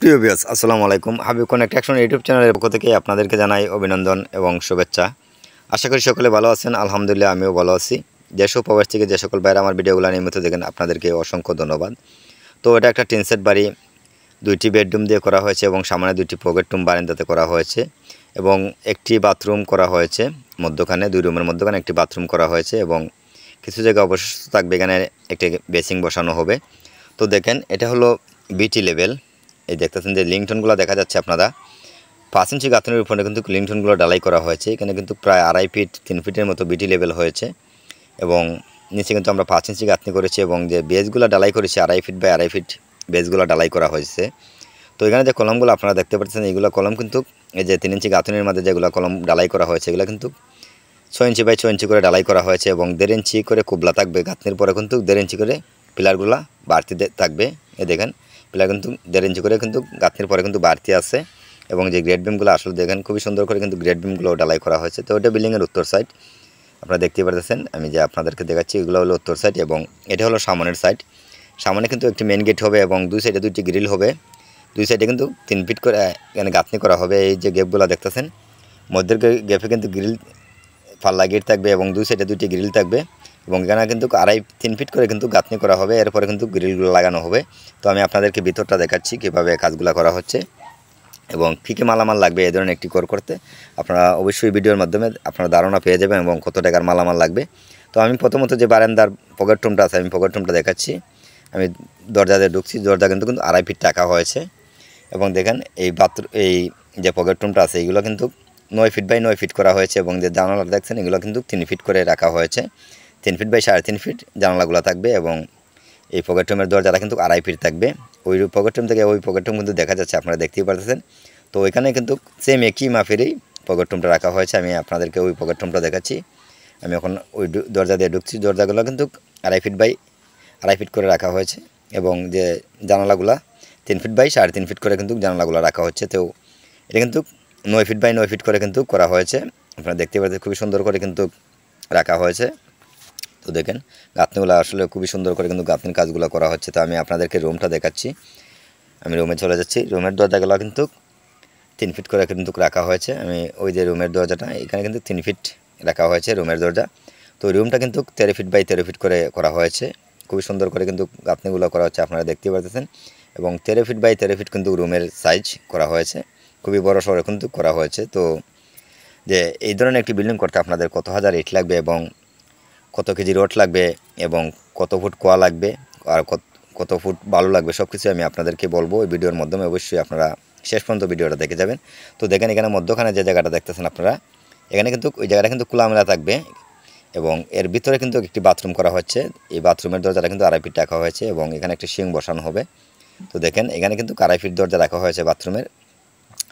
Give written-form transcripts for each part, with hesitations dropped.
প্রিয় ভিউয়ার্স আসসালামু আলাইকুম। হাবিব কনেকশন ইউটিউব চ্যানেলের পক্ষ থেকে আপনাদেরকে জানাই অভিনন্দন এবং শুভেচ্ছা। আশা করি সকলে ভালো আছেন। আলহামদুলিল্লাহ আমিও ভালো আছি। দেশ ও প্রবাস থেকে যে সকল ভাইরা আমার ভিডিওগুলো নিয়মিত দেখেন আপনাদেরকে অসংখ্য ধন্যবাদ। তো এটা একটা টিন সেট বাড়ি, 2টি বেডরুম দিয়ে করা হয়েছে এবং সামনে 2টি পকেট রুম বারান্দাতে করা হয়েছে এবং একটি বাথরুম করা হয়েছে। মধ্যখানে 2 রুমের মধ্যখানে একটি বাথরুম করা হয়েছে এবং কিছু জায়গা অবশিষ্ট থাকবে, এখানে একটি বেসিং বসানো হবে। তো দেখেন এটা হলো বিটি লেভেল। এই দেখতেছেন যে লিংটনগুলো দেখা যাচ্ছে আপনারা 5 ইঞ্চি গাঁথনির উপরে কিন্তু লিংটনগুলো ডালাই করা হয়েছে। এখানে কিন্তু প্রায় 2.5 ফিট 3 ফিটের মতো বিটি লেভেল হয়েছে এবং নিচে কিন্তু আমরা 5 ইঞ্চি গাঁথনি করেছি এবং যে বেসগুলো ডালাই করেছি 2.5 ফিট বাই 2.5 ফিট বেসগুলো ডালাই করা হয়েছে। তো এখানে যে কলমগুলো আপনারা দেখতে পাচ্ছেন এইগুলো কলম কিন্তু এই যে 3 ইঞ্চি গাঁথনির মধ্যে যেগুলো কলম ডালাই করা হয়েছে এগুলো কিন্তু 6 ইঞ্চি বাই 6 ইঞ্চি করে ডালাই করা হয়েছে এবং 1.5 ইঞ্চি করে কুবলা থাকবে। গাঁথনির পরে কিন্তু 1.5 ইঞ্চি করে পিলারগুলো বাড়তি থাকবে। এই দেখেন পিলার কিন্তু 1.5 ইঞ্চি করে কিন্তু গাঁথনির পরে কিন্তু বাড়তি আছে এবং যে গ্রেড বিমগুলো আসলে দেখেন খুবই সুন্দর করে কিন্তু গ্রেড বিমগুলো ডালাই করা হয়েছে। তো ওটা বিল্ডিংয়ের উত্তর সাইড আপনারা দেখতেই পাচ্ছেন, আমি যে আপনাদেরকে দেখাচ্ছি এগুলো হলো উত্তর সাইড এবং এটা হলো সামনের সাইড। সামনে কিন্তু একটি মেন গেট হবে এবং দুই সাইডে 2টি গ্রিল হবে। দুই সাইডে কিন্তু 3 ফিট করে এখানে গাঁথনি করা হবে। এই যে গেপগুলো দেখতেছেন মধ্যের গেপে কিন্তু গ্রিল পাল্লা গেট থাকবে এবং দুই সাইডে 2টি গ্রিল থাকবে এবং এখানে কিন্তু 3 ফিট করে কিন্তু গাঁথনি করা হবে। এরপরে কিন্তু গ্রিলগুলো লাগানো হবে। তো আমি আপনাদেরকে ভিতরটা দেখাচ্ছি কীভাবে কাজগুলো করা হচ্ছে এবং কী কী মালামাল লাগবে এই ধরনের একটি ঘর করতে। আপনারা অবশ্যই ভিডিওর মাধ্যমে আপনারা ধারণা পেয়ে যাবেন এবং কত টাকার মালামাল লাগবে। তো আমি প্রথমত যে বারান্দার পকেট রুমটা আছে আমি পকেট রুমটা দেখাচ্ছি। আমি দরজা দিয়ে ঢুকছি, দরজা কিন্তু 2.5 ফিট টাকা হয়েছে এবং দেখেন এই যে পকেট রুমটা আছে এইগুলো কিন্তু 9 ফিট বাই 9 ফিট করা হয়েছে এবং যে জানালা দেখছেন এগুলো কিন্তু 3 ফিট করে রাখা হয়েছে। 3 ফিট বাই 3.5 ফিট জানালাগুলো থাকবে এবং এই পকেট রুমের দরজাটা কিন্তু 2.5 ফিট থাকবে। ওই পকেট রুম থেকে ওই পকেট রুম কিন্তু দেখা যাচ্ছে, আপনারা দেখতেই পাচ্ছেন। তো ওইখানে কিন্তু সেম একই মাপেরই পকেট রুমটা রাখা হয়েছে। আমি আপনাদেরকে ওই পকেট রুমটা দেখাচ্ছি। আমি এখন ওই দরজা দিয়ে ঢুকছি। দরজাগুলো কিন্তু 2.5 ফিট বাই 2.5 ফিট করে রাখা হয়েছে এবং যে জানালাগুলো 3 ফিট বাই 3.5 ফিট করে কিন্তু জানালাগুলো রাখা হচ্ছে। তো এটা কিন্তু 9 ফিট বাই 9 ফিট করে কিন্তু করা হয়েছে। আপনারা দেখতে পাচ্ছেন খুবই সুন্দর করে কিন্তু রাখা হয়েছে। তো দেখেন গাঁথনিগুলো আসলে খুবই সুন্দর করে কিন্তু গাঁথনির কাজগুলো করা হচ্ছে। তো আমি আপনাদেরকে রুমটা দেখাচ্ছি। আমি রুমে চলে যাচ্ছি। রুমের দরজাগুলো কিন্তু 3 ফিট করে কিন্তু রাখা হয়েছে। আমি ওই যে রুমের দরজাটা এখানে কিন্তু 3 ফিট রাখা হয়েছে রুমের দরজা। তো রুমটা কিন্তু 13 ফিট বাই 13 ফিট করে করা হয়েছে। খুবই সুন্দর করে কিন্তু গাঁথনিগুলো করা হচ্ছে, আপনারা দেখতেই পাচ্ছেন এবং 13 ফিট বাই 13 ফিট কিন্তু রুমের সাইজ করা হয়েছে। খুবই বড় সড়ো কিন্তু করা হয়েছে। তো যে এই ধরনের একটি বিল্ডিং করতে আপনাদের কত হাজার ইট লাগবে এবং কত কেজি রড লাগবে এবং কত ফুট কোয়া লাগবে আর কত ফুট বালু লাগবে সব কিছু আমি আপনাদেরকে বলবো এই ভিডিওর মাধ্যমে। অবশ্যই আপনারা শেষ পর্যন্ত ভিডিওটা দেখে যাবেন। তো দেখেন এখানে মধ্যখানে যে জায়গাটা দেখতেছেন আপনারা, এখানে কিন্তু ওই জায়গাটা কিন্তু খোলামেলা থাকবে এবং এর ভিতরে কিন্তু একটি বাথরুম করা হচ্ছে। এই বাথরুমের দরজাটা কিন্তু 2.5 ফিট রাখা হয়েছে এবং এখানে একটি সিং বসানো হবে। তো দেখেন এখানে কিন্তু 2.5 ফিট দরজা রাখা হয়েছে বাথরুমের।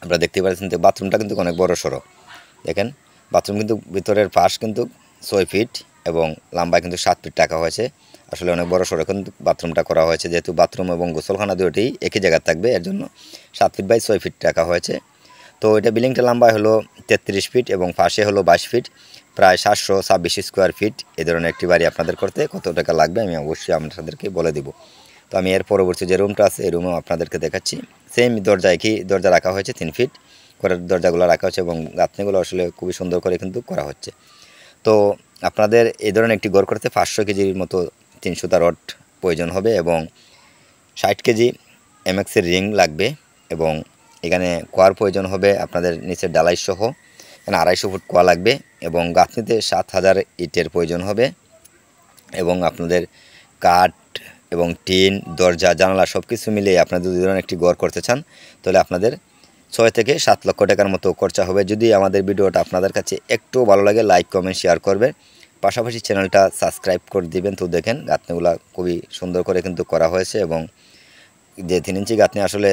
আপনারা দেখতেই পাচ্ছেন যে বাথরুমটা কিন্তু অনেক বড় সড়ো। দেখেন বাথরুম কিন্তু ভিতরের পাশ কিন্তু 6 ফিট এবং লম্বায় কিন্তু 7 ফিট রাখা হয়েছে। আসলে অনেক বড় সড়ো কিন্তু বাথরুমটা করা হয়েছে, যেহেতু বাথরুম এবং গোসলখানা দুটোই একই জায়গায় থাকবে এর জন্য 7 ফিট বাই 6 ফিট রাখা হয়েছে। তো এটা বিল্ডিংটা লম্বায় হলো 33 ফিট এবং পাশে হলো 22 ফিট, প্রায় 726 স্কোয়ার ফিট। এই ধরনের একটি বাড়ি আপনাদের করতে কত টাকা লাগবে আমি অবশ্যই আপনাদেরকে বলে দিব। তো আমি এর পরবর্তী যে রুমটা আছে এই রুমও আপনাদেরকে দেখাচ্ছি। সেম দরজা একই দরজা রাখা হয়েছে, 3 ফিট করে দরজাগুলো রাখা হচ্ছে এবং গাঁথনিগুলো আসলে খুবই সুন্দর করে কিন্তু করা হচ্ছে। তো আপনাদের এই ধরনের একটি ঘর করতে 500 কেজির মতো 300 রড প্রয়োজন হবে এবং 60 কেজি এমএক্সের রিং লাগবে এবং এখানে কোয়ার প্রয়োজন হবে আপনাদের নিচের ডালাই সহ। এখানে 250 ফুট কোয়া লাগবে এবং গাঁথনিতে 7000 ইটের প্রয়োজন হবে এবং আপনাদের কাঠ এবং টিন দরজা জানালা সব কিছু মিলিয়ে আপনাদের যদি ধরনের একটি ঘর করতে চান তাহলে আপনাদের 6 থেকে 7 লক্ষ টাকার মতো খরচা হবে। যদি আমাদের ভিডিওটা আপনাদের কাছে একটু ভালো লাগে লাইক কমেন্ট শেয়ার করবেন, পাশাপাশি চ্যানেলটা সাবস্ক্রাইব করে দিবেন। তো দেখেন গাঁথনিগুলো খুবই সুন্দর করে কিন্তু করা হয়েছে এবং যে 3 ইঞ্চি গাঁথনি আসলে